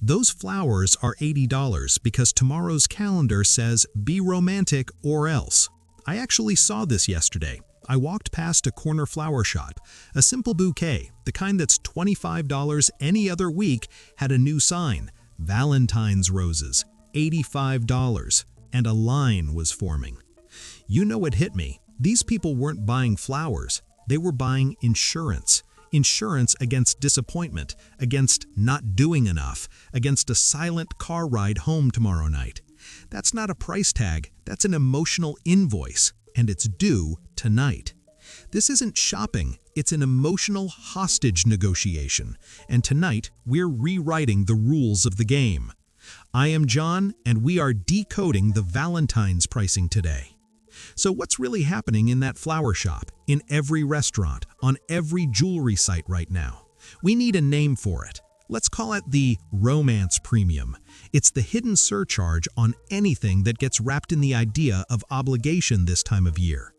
Those flowers are $80 because tomorrow's calendar says be romantic or else. I actually saw this yesterday. I walked past a corner flower shop. A simple bouquet, the kind that's $25 any other week, had a new sign, Valentine's roses, $85, and a line was forming. You know what hit me? These people weren't buying flowers. They were buying insurance. Insurance against disappointment, against not doing enough, against a silent car ride home tomorrow night. That's not a price tag, that's an emotional invoice, and it's due tonight. This isn't shopping, it's an emotional hostage negotiation, and tonight we're rewriting the rules of the game. I am John, and we are decoding the Valentine's pricing today. So what's really happening in that flower shop, in every restaurant, on every jewelry site right now? We need a name for it. Let's call it the romance premium. It's the hidden surcharge on anything that gets wrapped in the idea of obligation this time of year.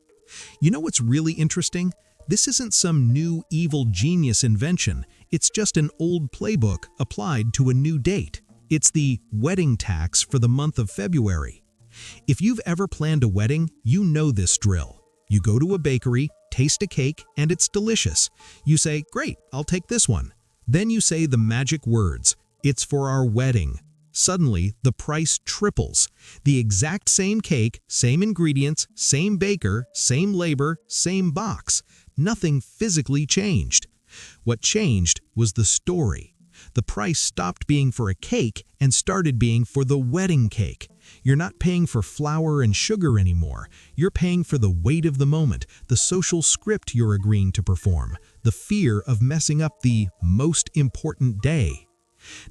You know what's really interesting? This isn't some new evil genius invention. It's just an old playbook applied to a new date. It's the wedding tax for the month of February. If you've ever planned a wedding, you know this drill. You go to a bakery, taste a cake, and it's delicious. You say, "Great, I'll take this one." Then you say the magic words, "It's for our wedding." Suddenly, the price triples. The exact same cake, same ingredients, same baker, same labor, same box. Nothing physically changed. What changed was the story. The price stopped being for a cake and started being for the wedding cake. You're not paying for flour and sugar anymore. You're paying for the weight of the moment, the social script you're agreeing to perform, the fear of messing up the most important day.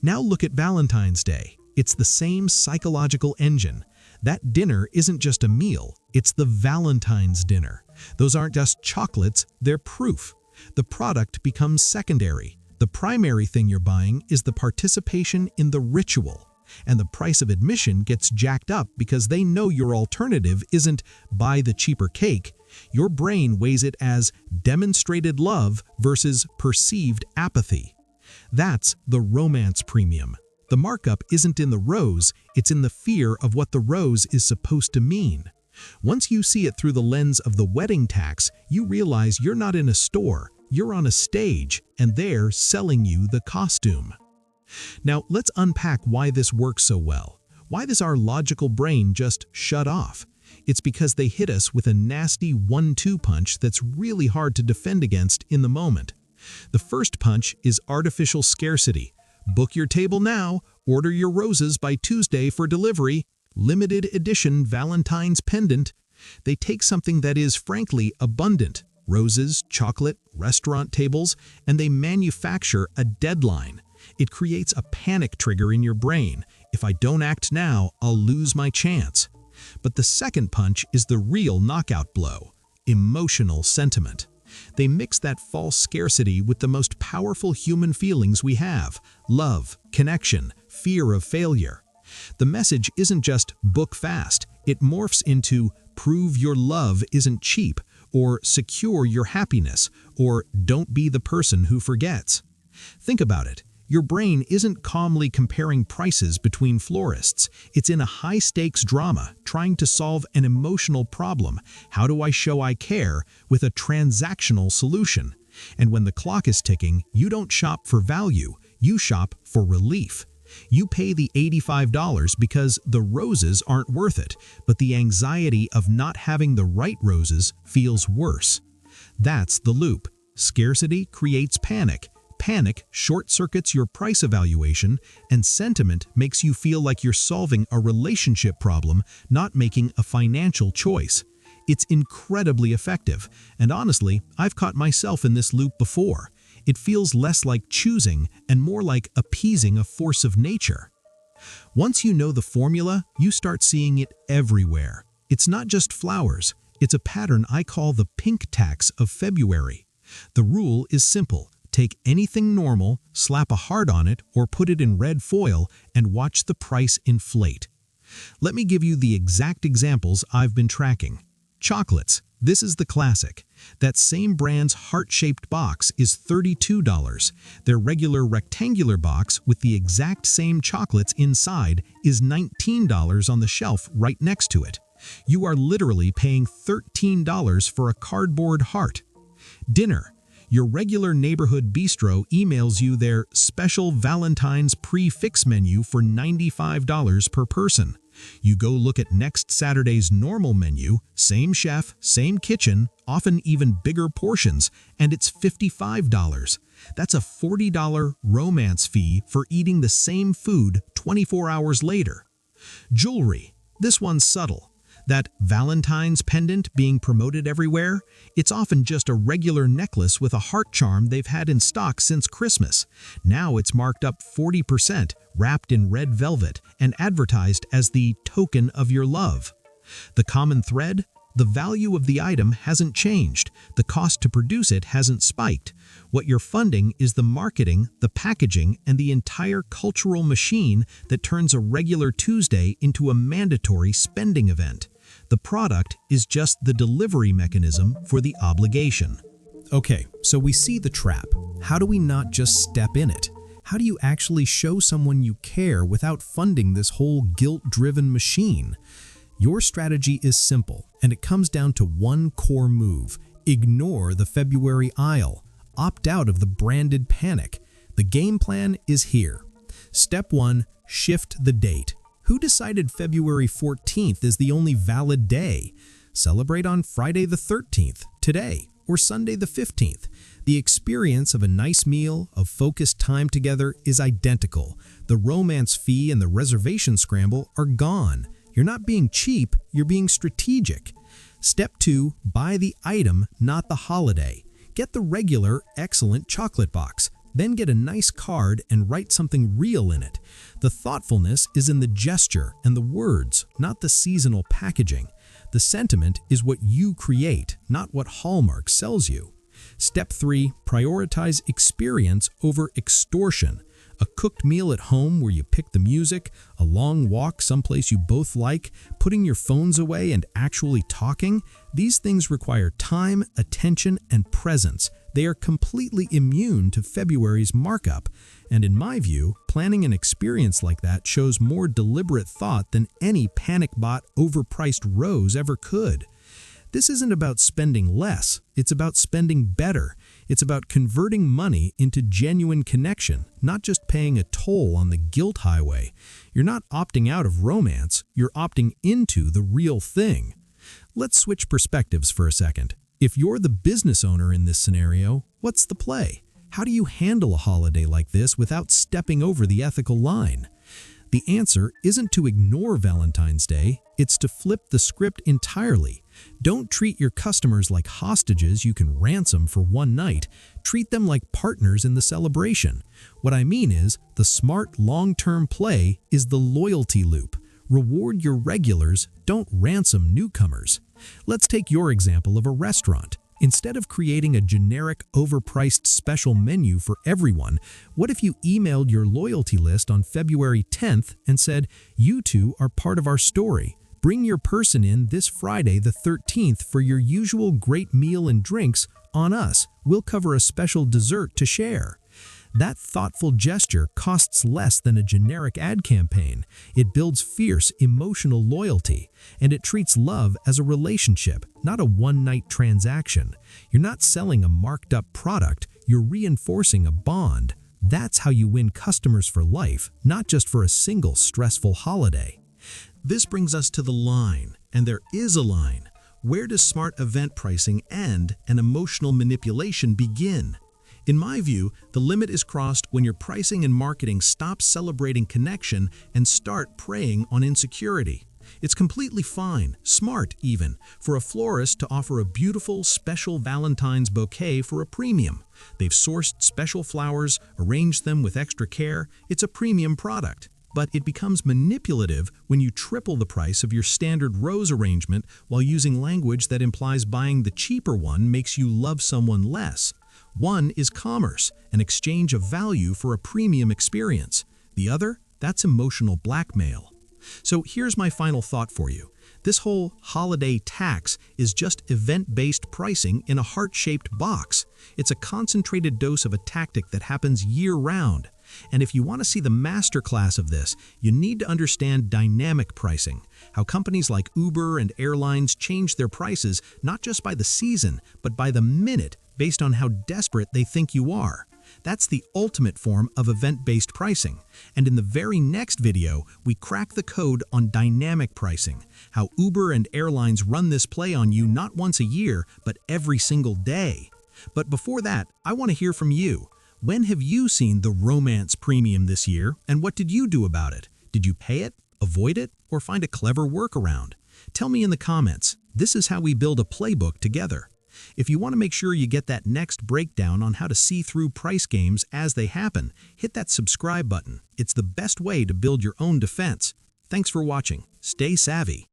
Now look at Valentine's Day. It's the same psychological engine. That dinner isn't just a meal, it's the Valentine's dinner. Those aren't just chocolates, they're proof. The product becomes secondary. The primary thing you're buying is the participation in the ritual. And the price of admission gets jacked up because they know your alternative isn't buy the cheaper cake. Your brain weighs it as demonstrated love versus perceived apathy. That's the romance premium. The markup isn't in the rose, it's in the fear of what the rose is supposed to mean. Once you see it through the lens of the wedding tax, you realize you're not in a store, you're on a stage, and they're selling you the costume. Now, let's unpack why this works so well. Why does our logical brain just shut off? It's because they hit us with a nasty 1-2 punch that's really hard to defend against in the moment. The first punch is artificial scarcity. Book your table now, order your roses by Tuesday for delivery, limited edition Valentine's pendant. They take something that is, frankly, abundant, roses, chocolate, restaurant tables, and they manufacture a deadline. It creates a panic trigger in your brain. If I don't act now, I'll lose my chance. But the second punch is the real knockout blow, emotional sentiment. They mix that false scarcity with the most powerful human feelings we have: love, connection, fear of failure. The message isn't just book fast, it morphs into prove your love isn't cheap, or secure your happiness, or don't be the person who forgets. Think about it. Your brain isn't calmly comparing prices between florists. It's in a high-stakes drama trying to solve an emotional problem. How do I show I care with a transactional solution? And when the clock is ticking, you don't shop for value, you shop for relief. You pay the $85 because the roses aren't worth it, but the anxiety of not having the right roses feels worse. That's the loop. Scarcity creates panic. Panic short-circuits your price evaluation, and sentiment makes you feel like you're solving a relationship problem, not making a financial choice. It's incredibly effective, and honestly, I've caught myself in this loop before. It feels less like choosing and more like appeasing a force of nature. Once you know the formula, you start seeing it everywhere. It's not just flowers, it's a pattern I call the pink tax of February. The rule is simple. Take anything normal, slap a heart on it, or put it in red foil, and watch the price inflate. Let me give you the exact examples I've been tracking. Chocolates. This is the classic. That same brand's heart-shaped box is $32. Their regular rectangular box with the exact same chocolates inside is $19 on the shelf right next to it. You are literally paying $13 for a cardboard heart. Dinner. Your regular neighborhood bistro emails you their special Valentine's prix-fixe menu for $95 per person. You go look at next Saturday's normal menu, same chef, same kitchen, often even bigger portions, and it's $55. That's a $40 romance fee for eating the same food 24 hours later. Jewelry. This one's subtle. That Valentine's pendant being promoted everywhere, it's often just a regular necklace with a heart charm they've had in stock since Christmas. Now it's marked up 40%, wrapped in red velvet, and advertised as the token of your love. The common thread? The value of the item hasn't changed. The cost to produce it hasn't spiked. What you're funding is the marketing, the packaging, and the entire cultural machine that turns a regular Tuesday into a mandatory spending event. The product is just the delivery mechanism for the obligation. Okay, so we see the trap. How do we not just step in it? How do you actually show someone you care without funding this whole guilt-driven machine? Your strategy is simple, and it comes down to one core move. Ignore the February aisle. Opt out of the branded panic. The game plan is here. Step 1. Shift the date. Who decided February 14th is the only valid day? Celebrate on Friday the 13th, today, or Sunday the 15th. The experience of a nice meal, of focused time together, is identical. The romance fee and the reservation scramble are gone. You're not being cheap, you're being strategic. Step 2, buy the item, not the holiday. Get the regular, excellent chocolate box. Then get a nice card and write something real in it. The thoughtfulness is in the gesture and the words, not the seasonal packaging. The sentiment is what you create, not what Hallmark sells you. Step 3, prioritize experience over extortion. A cooked meal at home where you pick the music, a long walk someplace you both like, putting your phones away and actually talking, these things require time, attention, and presence. They are completely immune to February's markup. And in my view, planning an experience like that shows more deliberate thought than any panic-bought, overpriced rose ever could. This isn't about spending less, it's about spending better. It's about converting money into genuine connection, not just paying a toll on the guilt highway. You're not opting out of romance, you're opting into the real thing. Let's switch perspectives for a second. If you're the business owner in this scenario, what's the play? How do you handle a holiday like this without stepping over the ethical line? The answer isn't to ignore Valentine's Day, it's to flip the script entirely. Don't treat your customers like hostages you can ransom for one night. Treat them like partners in the celebration. What I mean is, the smart long-term play is the loyalty loop. Reward your regulars, don't ransom newcomers. Let's take your example of a restaurant. Instead of creating a generic, overpriced special menu for everyone, what if you emailed your loyalty list on February 10th and said, "You two are part of our story. Bring your person in this Friday the 13th for your usual great meal and drinks on us. We'll cover a special dessert to share." That thoughtful gesture costs less than a generic ad campaign. It builds fierce, emotional loyalty, and it treats love as a relationship, not a one-night transaction. You're not selling a marked-up product, you're reinforcing a bond. That's how you win customers for life, not just for a single stressful holiday. This brings us to the line, and there is a line. Where does smart event pricing end and emotional manipulation begin? In my view, the limit is crossed when your pricing and marketing stop celebrating connection and start preying on insecurity. It's completely fine, smart even, for a florist to offer a beautiful, special Valentine's bouquet for a premium. They've sourced special flowers, arranged them with extra care. It's a premium product. But it becomes manipulative when you triple the price of your standard rose arrangement while using language that implies buying the cheaper one makes you love someone less. One is commerce, an exchange of value for a premium experience. The other, that's emotional blackmail. So here's my final thought for you. This whole holiday tax is just event-based pricing in a heart-shaped box. It's a concentrated dose of a tactic that happens year-round. And if you want to see the masterclass of this, you need to understand dynamic pricing, how companies like Uber and airlines change their prices not just by the season, but by the minute based on how desperate they think you are. That's the ultimate form of event-based pricing. And in the very next video, we crack the code on dynamic pricing, how Uber and airlines run this play on you not once a year, but every single day. But before that, I want to hear from you. When have you seen the romance premium this year, and what did you do about it? Did you pay it, avoid it, or find a clever workaround? Tell me in the comments. This is how we build a playbook together. If you want to make sure you get that next breakdown on how to see through price games as they happen, hit that subscribe button. It's the best way to build your own defense. Thanks for watching. Stay savvy.